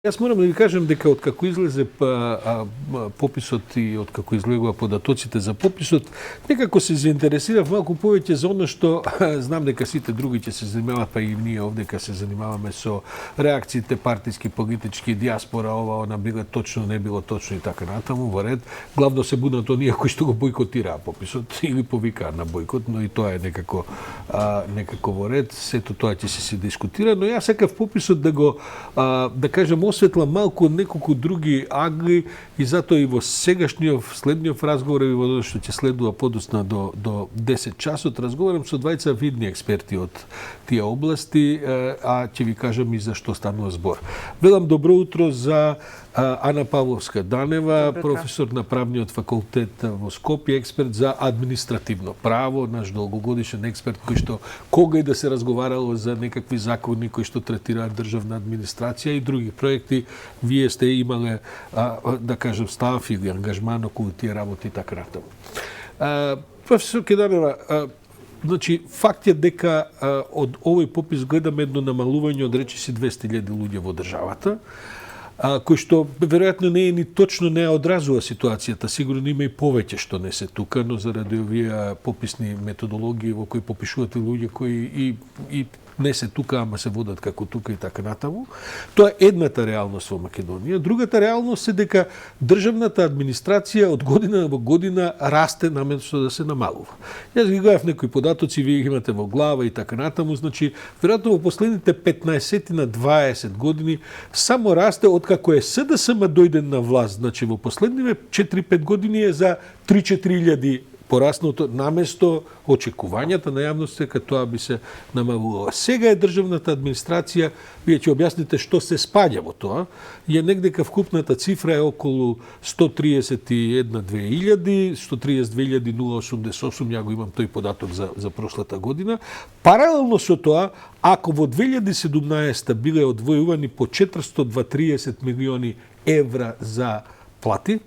Јас морам да ви кажам дека откако излезе пописот и откако излегува податоците за пописот, некако се заинтересирав малку повеќе за оно што знам дека сите други ќе се занимаваат, па и ние овдека се занимаваме со реакциите партиски, политички, диаспора, ова, она било точно, не било точно и така натаму, во ред. Главно се будат оние кои што го бойкотираа пописот или повикаа на бойкот, но и тоа е некако во ред. Сето тоа ќе се дискутира, но јас сакав пописот да го да кажам осветла малку неколку други агли и затоа и во сегашниот следниот разговор и во што ќе следува подоцна до 10 часот разговарам со двајца видни експерти од тие области, а ќе ви кажам и за што станува збор. Велам добро утро за Ана Павловска Данева, професор на правниот факултет во Скопје, експерт за административно право, наш долгогодишен експерт кој што кога и да се разговарало за некакви закони кои што третираат државна администрација и други проекти, вие сте имале да кажем став или ангажман околу тие работи и така натаму. Професор Кеданева, значи, факт е дека од овој попис гледаме едно намалување од речиси 200.000 луѓе во државата, кој што веројатно не е ни точно не одразува ситуацијата, сигурно има и повеќе што не се тука, но заради овие пописни методологии во кои попишуваат луѓе кои и не се тука, ама се водат како тука и така натаму. Тоа е едната реалност во Македонија. Другата реалност е дека државната администрација од година во година расте наместо да се намалува. Јас ги гледав некои податоци, вие ги имате во глава и така натаму, значи веројатно во последните 15 на 20 години само расте откако е СДСМ дојден на власт, значи во последниве 4-5 години е за 3-4 порасното наместо очекувањата на јавноста дека тоа би се намалувало. Сега е државната администрација, вие ќе објасните што се спаѓа во тоа, е негдека вкупната цифра е околу 131.000, 132.088, ја го имам тој податок за прошлата година. Паралелно со тоа, ако во 2017 биле одвојувани по 430 милиони евра за плати,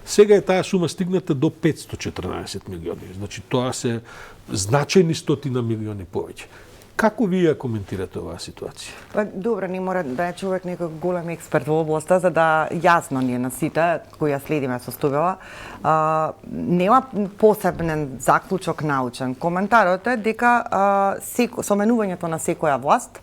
сега е таа сума стигната до 514 милиони. Значи, тоа се значајни стотина милиони повеќе. Како вие коментирате оваа ситуација? Па, добро, не мора да е човек некој голем експерт во областа, за да јасно ни е на сите, кои ја следиме состојбава. Нема посебен заклучок научен. Коментарот е дека со менувањето на секоја власт,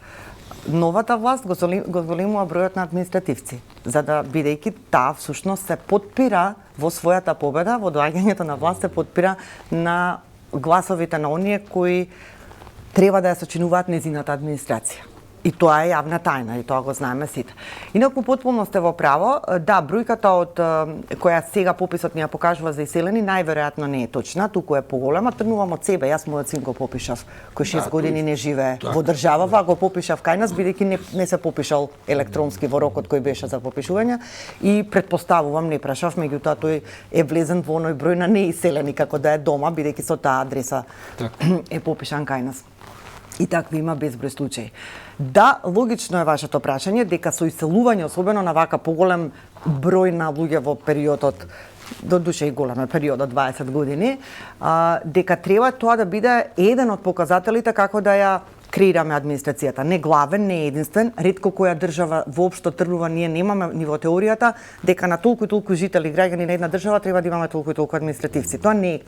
новата власт го зголемува бројот на административци, за да бидејќи таа всушност се потпира во својата победа, во доаѓањето на власт се потпира на гласовите на оние кои треба да ја сочинуваат незината администрација. И тоа е јавна тајна, и тоа го знаеме сите. Инаку потполно сте во право, да, бројката од која сега пописот ни ја покажува за иселени најверојатно не е точна, туку е поголема. Тргнувам од себе, јас мојот син го попишав, кој 6 години не живее во државава, го попишав кај нас бидејќи не се попишал електронски во рокот кој беше за попишување и претпоставувам не прашав, меѓутоа тој е влезен во оној број на неиселени како да е дома бидејќи со таа адреса е попишан кај нас. И такви има безброј случаи. Да, логично е вашето прашање дека со иселување, особено на вака поголем број на луѓе во периодот, до душе и голем период од 20 години, дека треба тоа да биде еден од показателите како да ја креираме администрацијата. Не главен, не единствен, ретко која држава воопшто тргнува, ние немаме ни во теоријата дека на толку и толку жители, граѓани на една држава треба да имаме толку и толку административци. Тоа не е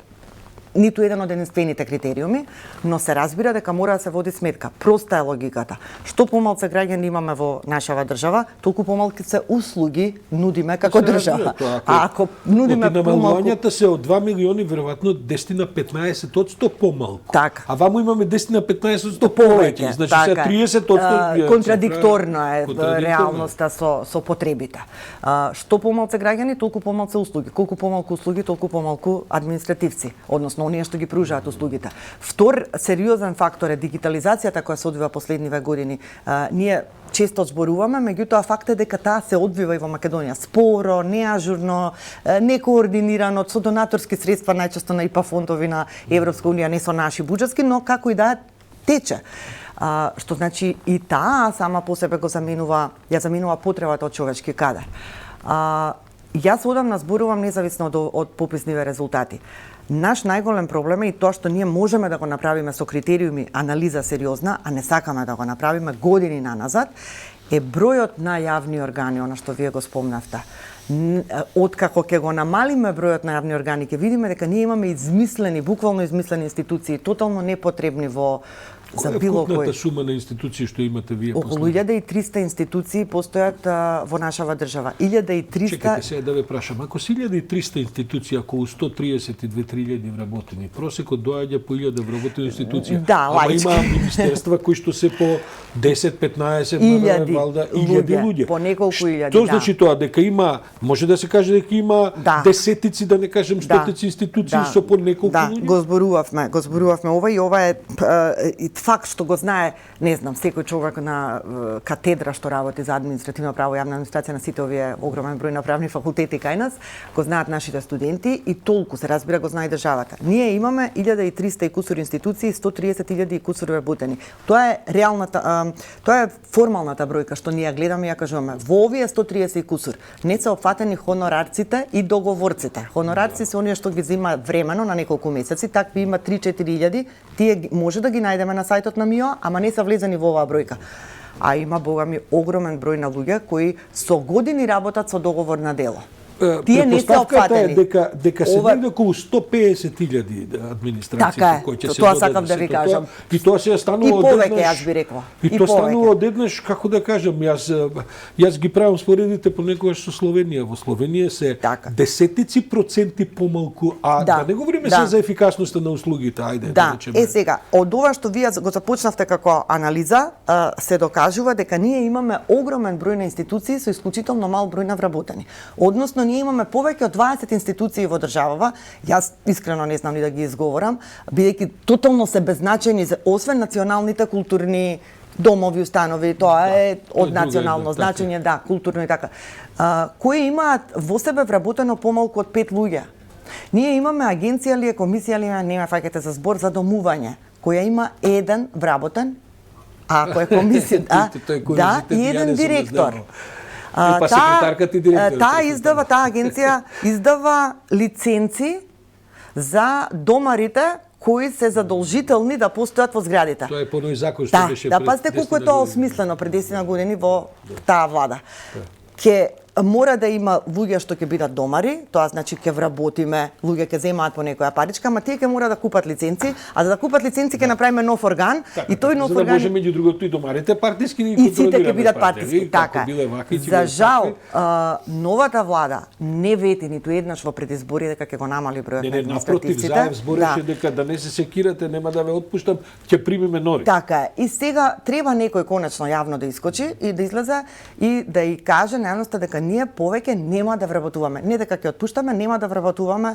ниту еден од единствените критериуми, но се разбира дека мора да се води сметка. Проста е логиката. Што помалку граѓани имаме во нашава држава, толку помалку се услуги нудиме како држава. А ако нудиме намалувањата се од 2 милиони, веројатно 10 на 15% помалку. Така. А ваму имаме 10 на 15% повеќе. Значи се 30%. Контрадикторно е реалноста со потребите. Што помалку граѓани, толку помалку услуги. Колку помалку услуги, толку помалку административци, односно оние што ги пружаат услугите. Втор сериозен фактор е дигитализацијата која се одвива последниве години. Ние често зборуваме, меѓутоа факт е дека таа се одвива и во Македонија споро, неажурно, некоординирано, со донаторски средства, најчесто на ИПА фондови на Европска унија, не со наши буџетски, но како и да тече. Што значи и таа сама по себе ја заменува потребата од човечки кадар. Јас одамна зборувам независно од пописниве резултати. Наш најголем проблем е и тоа што ние можеме да го направиме со критериуми, анализа сериозна, а не сакаме да го направиме години наназад, е бројот на јавни органи, она што вие го спомнавте. Откако ќе го намалиме бројот на јавни органи, ќе видиме дека ние имаме измислени, буквално измислени институции, тотално непотребни за било кој. Која е вкупната сума на институции што имате вие? Околу 1300 институции постојат во нашава држава. 1300... Чекайте сега да ве прашам, ако се 1300 институции, ако 132.000 вработени, просекот доаѓа по 1000 вработени институции, да, ама има министерства кои што се по 10-15 валда, 1000 луѓе. По неколку илјади, Што значи тоа? Дека има, може да се каже дека има десетици, да не кажем стотици институции со по неколку луѓе? Да, го зборувавме ова и ова е факт што го знае, не знам, секој човек на катедра што работи за административно право и јавна администрација на сите овие огромен број на правни факултети кај нас, го знаат нашите студенти и толку се разбира го знае државата. Ние имаме 1300 и кусур институции, 130.000 и кусур вработени. Тоа е реалната, тоа е формалната бројка што ние гледаме и ја кажуваме. Во овие 130 и кусур не се опфатени хонорарците и договорците. Хонорарци се оние што ги зема времено на неколку месеци, такви има 3-4.000, тие може да ги најдеме на сајтот на МИО, ама не се влезени во оваа бројка. А има, богами, огромен број на луѓе кои со години работат со договор на дело. Тие не се опфатени. Дека се негде околу 150.000 администрации кои ќе се тоа сакам да ви кажам. И тоа се станува одеднаш. И повеќе, јас би рекла. И тоа станува одеднаш, како да кажам, јас ги правам споредите понекогаш со Словенија. Во Словенија се десетици проценти помалку, а да не говориме се за ефикасноста на услугите, ајде да речеме. Сега, од ова што вие го започнавте како анализа, се докажува дека ние имаме огромен број на институции со исклучително мал број на вработени. Односно ние имаме повеќе од 20 институции во државава, јас искрено не знам ни да ги изговорам, бидејќи тотално се беззначајни за освен националните културни домови, установи, тоа е од национално значење, културно и така, кои имаат во себе вработено помалку од 5 луѓе. Ние имаме агенција ли е, комисија ли е, не ме фаќате за збор за домување, која има еден вработен, а ако е комисија, и еден директор. Таа агенција издава лиценци за домарите кои се задолжителни да постојат во зградите. Тоа е по ној закон што беше пред 10 години. Пазите колку е тоа осмислено пред 10 години во таа влада. Ке мора да има луѓе што ќе бидат домари, тоа значи ќе вработиме, луѓе ќе земаат по некоја паричка, ама тие ќе мора да купат лиценци, а за да купат лиценци ќе направиме нов орган и тој нов орган за да може меѓу другото и домарите партиски и сите ќе бидат партиски, така. За жал, новата влада не вети ниту еднаш во предизбори дека ќе го намали бројот на административците. Напротив, Заев збореше дека да не се секирате, нема да ве отпуштам, ќе примиме нови. Така е. И сега треба некој конечно јавно да искочи и да излезе и да и каже на јавноста дека ние повеќе нема да вработуваме. Не дека ќе отпуштаме, нема да вработуваме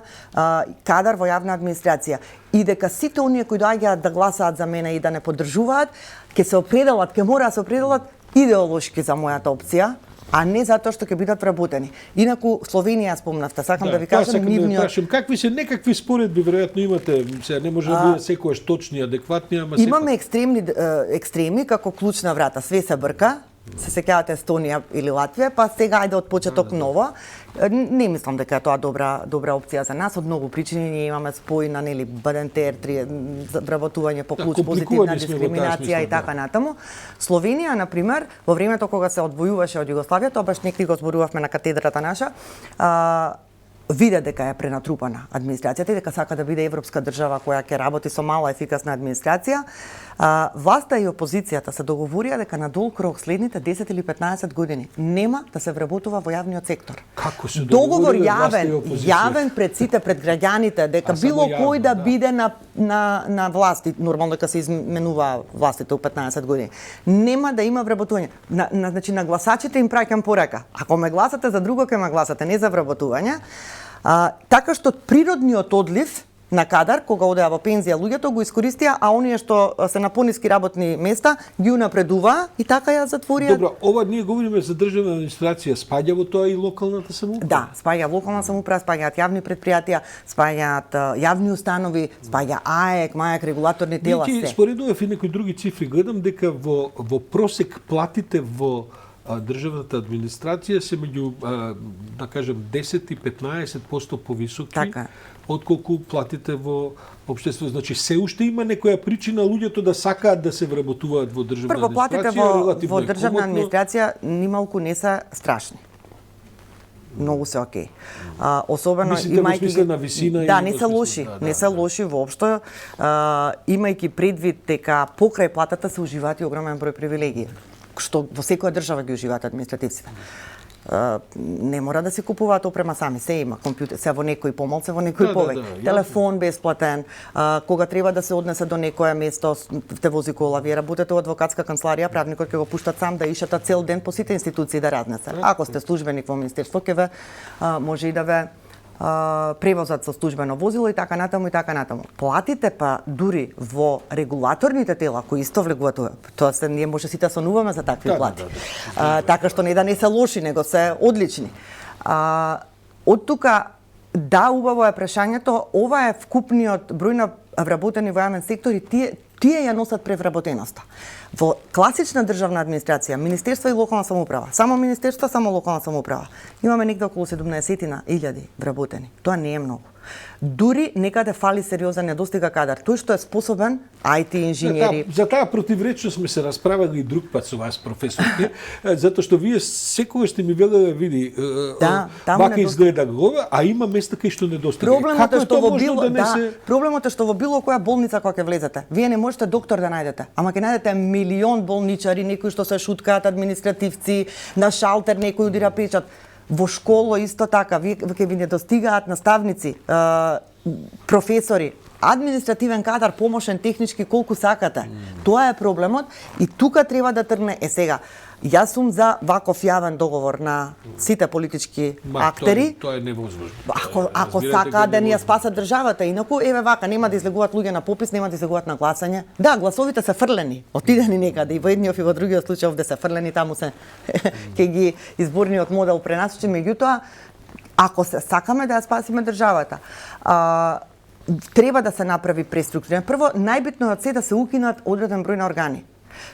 кадар во јавна администрација. И дека сите оние кои доаѓаат да гласаат за мене и да не поддржуваат, ќе се определат, ќе мора да се определат идеолошки за мојата опција, а не затоа што ќе бидат вработени. Инаку Словенија спомнавте, сакам да ви кажам нивниот. Какви се некакви споредби веројатно имате, сега не може да биде секогаш точни и адекватни, ама имаме екстреми како клучна врата, све се брка. Се сеќавате Естонија или Латвија, па сега ајде од почеток ново. Не мислам дека е тоа добра опција за нас, од многу причини. Ние имаме спој на БДНТР, вработување по клуч, позитивна дискриминација и така натаму. Словенија, например, во времето кога се одвојуваше од Југославија, тоа баш некои го зборувавме на катедрата наша, виде дека е пренатрупана администрацијата и дека сака да биде европска држава која ќе работи со мала ефикасна администрација. Власта и опозицијата се договорија дека на долг рок следните 10 или 15 години нема да се вработува во јавниот сектор. Како се договор јавен пред сите, пред граѓаните, дека било кој да биде на власти, нормално дека се изменува властите у 15 години. Нема да има вработување. Значи на гласачите им праќам порака. Ако ме гласате за друго, ќе ме гласате, не за вработување. Така што природниот одлив на кадар, кога одеа во пензија луѓето го искористија, а оние што се на пониски работни места ги унапредува и така ја затворија. Добро, ова ние говориме за државна администрација, спаѓа во тоа и локалната самоуправа? Да, спаѓа локална самоуправа, спаѓаат јавни претпријатија, спаѓаат јавни установи, спаѓа АЕК, МАЕК, регулаторни тела, се. Споредував и некои други цифри, гледам дека во просек платите во државната администрација се меѓу, да кажем, 10 и 15% повисоки отколку платите во општество. Значи се уште има некоја причина луѓето да сакаат да се вработуваат во државна Прво, платите администрација, во државна администрација нималку не се страшни. Многу се окей. Особено мислите во смисла на висина? Да, не се лоши, не се лоши воопшто, имајќи предвид дека покрај платата се уживаат и огромен број привилегии, што во секоја држава ги уживаат административците. Не мора да се купуваат опрема сами, се има компјутер, се во некој помал, се во некој повеќе. Телефон бесплатен, кога треба да се однесе до некое место, те вози кола, вие работите во адвокатска канцеларија, правникот ќе го пуштат сам да ишата цел ден по сите институции да разнесе. Ако сте службеник во министерство, ќе ве може и да ве превозат со службено возило и така натаму и така натаму. Платите па дури во регулаторните тела кои исто влегуваат тоа се ние може сите сонуваме за такви плати. Така што не да не се лоши, него се одлични. Од тука да, убаво е прашањето, ова е вкупниот број на вработени во јавен сектор и тие ја носат превработеноста. Во класична државна администрација, министерство и локална самоуправа, само министерство, само локална самоуправа, имаме негде околу 17.000 вработени. Тоа не е многу. Дури некаде фали сериозен недостига кадар. Тој што е способен, IT инженери. За таа противречност сме се расправали и друг пат со вас, професорке, затоа што вие секогаш сте ми велеле, види, вака изгледа глава, а има места кај што недостига. Проблемот е што во било, проблемот е што во било која болница кога ќе влезете, вие не можете доктор да најдете, ама ќе најдете милион болничари, некои што се шуткаат, административци, на шалтер некој удира печат. Во школа исто така, ќе ви недостигаат наставници, професори, административен кадар, помошен, технички, колку сакате. Тоа е проблемот и тука треба да тргне. Сега, јас сум за ваков јавен договор на сите политички актери. Тоа е невозможно. Ако сакаат да ни ја спасат државата, инаку еве вака нема да излегуваат луѓе на попис, нема да излегуваат на гласање. Да, гласовите се фрлени, отидени некаде и во едниот и во другиот случај овде се фрлени, таму се ќе ги изборниот модел пренасочи, меѓутоа ако се сакаме да ја спасиме државата, треба да се направи преструктурирање. Прво, најбитно е да се укинат одреден број на органи.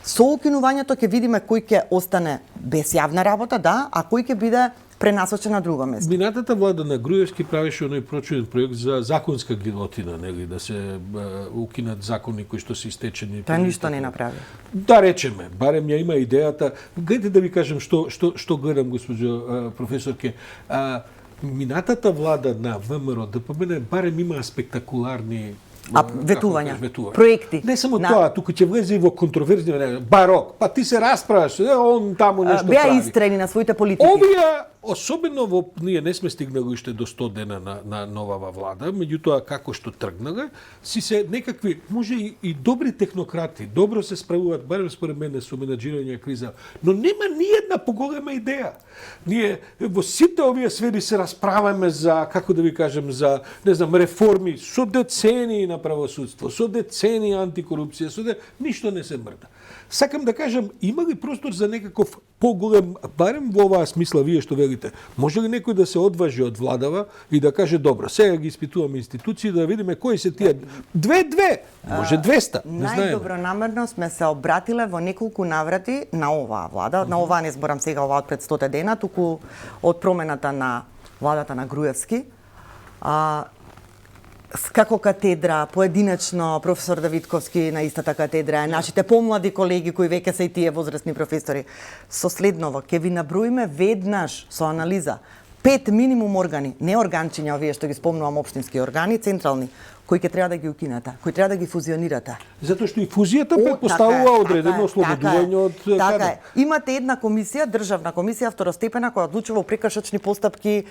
Со укинувањето ќе видиме кој ќе остане без јавна работа, да, а кој ќе биде пренасочен на друго место. Минатата влада на Груевски правеше оној прочуден проект за законска гилотина, нели, да се укинат закони кои што се истечени. Тоа ништо не направи. Да речеме, барем ја има идејата. Гледате да ви кажем што гледам, госпоđo професорке. Минатата влада на ВМРО ДПМН барем има спектакуларни ветувања, проекти. Не само тоа, тука ќе влезе и во контроверзни барок. Па ти се расправаш, он таму нешто прави. Беа истрени на своите политики. Овие, особено во ние не сме стигнали уште до 100 дена на новава влада, меѓутоа како што тргнале, си се некакви, може и добри технократи, добро се справуваат, барем според мене со менаџирање криза, но нема ни една поголема идеја. Ние во сите овие сфери се расправаме за, како да ви кажем, за, не знам, реформи со децении на правосудство, со децении антикорупција, ништо не се мрда. Сакам да кажам, има ли простор за некаков поголем, барем во оваа смисла вие што велите, може ли некој да се одважи од владава и да каже, добро, сега ги испитуваме институции, да видиме кои се тие две, може 200, не знаеме. Најдобронамерно сме се обратиле во неколку наврати на оваа влада, на оваа не зборам сега оваа од пред 100 дена, туку од промената на владата на Груевски. Како катедра, поединечно, професор Давидковски на истата катедра, нашите помлади колеги кои веќе се и тие возрастни професори. Со следново, ќе ви наброиме веднаш со анализа 5 минимум органи, не органчиња овие што ги спомнувам, општински органи, централни, кои ќе треба да ги укинете, кои треба да ги фузионирате. Затоа што и фузијата предпоставува одредено ослободување од кадар. Така е. Имате една комисија, државна комисија, второстепена, која одлучува во прекршочни постапки,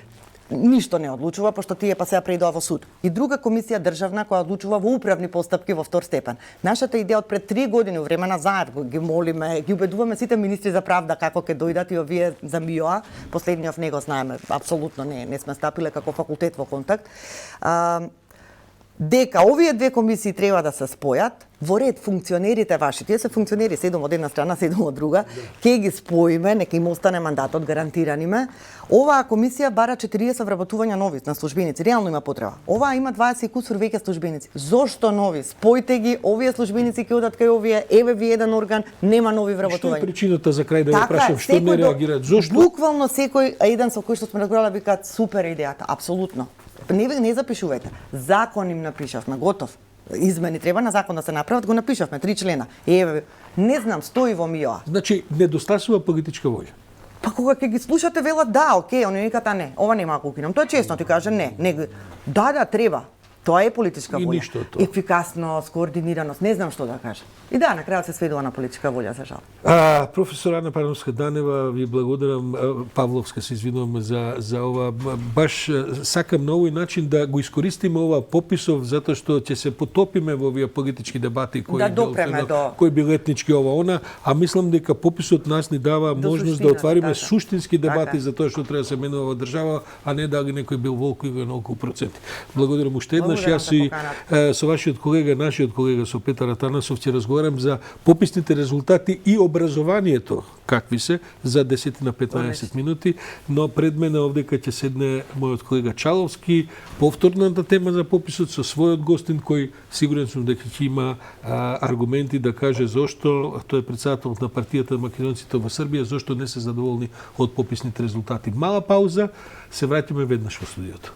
ништо не одлучува, пошто тие па сега преидоа во суд. И друга комисија државна која одлучува во управни постапки во втор степен. Нашата идеја од пред 3 години, време на заед, ги молиме, ги убедуваме сите министри за правда како ќе дојдат и овие за МИОА, последниот не го знаеме, апсолутно не сме стапиле како факултет во контакт. Дека овие две комисии треба да се спојат, во ред функционерите ваши, тие се функционери, седум од една страна, седум од друга, ќе ги споиме, нека им остане мандатот, гарантирани ме. Оваа комисија бара 40 вработувања нови на службеници, реално има потреба. Оваа има 20 кусур веќе службеници. Зошто нови? Спојте ги, овие службеници ќе одат кај овие, еве ви еден орган, нема нови вработувања. Што е причината за крај да ви прашам, што не реагираат? Зошто? Буквално секој еден со кој што сме разговарале викаат супер идејата, апсолутно. не запишувајте. Закон им напишавме, готов. Измени треба на закон да се направат, го напишавме 3 члена. Не знам, стои во МИО. Значи, недостасува политичка волја. Па кога ќе ги слушате велат да, окей, они викат не, ова нема да укинам. Тоа е честно, ти каже не. Да, треба. Тоа е политичка И волја. ништо од тоа. Ефикасност, координираност, не знам што да кажам. И да, на крајот се сведува на политичка волја, за жал. Професор Ана Пановска-Данева, ви благодарам, Павловска се извинувам за ова. Баш сакам на овој начин да го искористиме ова пописов, затоа што ќе се потопиме во овие политички дебати кој бил етнички ова она, а мислам дека пописот нас ни дава можност да отвариме суштински дебати за тоа што треба да се менува во држава, а не дали некој бил волк или на околу проценти. Благодарам уште еднаш. Јас и со вашиот колега, нашиот колега со Петар Атанасов ќе разговарам за пописните резултати и образованието какви се за 10 на 15 минути, но пред мене овдека ќе седне мојот колега Чаловски, повторната тема за пописот со својот гостин кој сигурен сум дека ќе има аргументи да каже зошто тој е претседателот на партијата на македонците во Србија, зошто не се задоволни од пописните резултати. Мала пауза, се враќаме веднаш во студиото.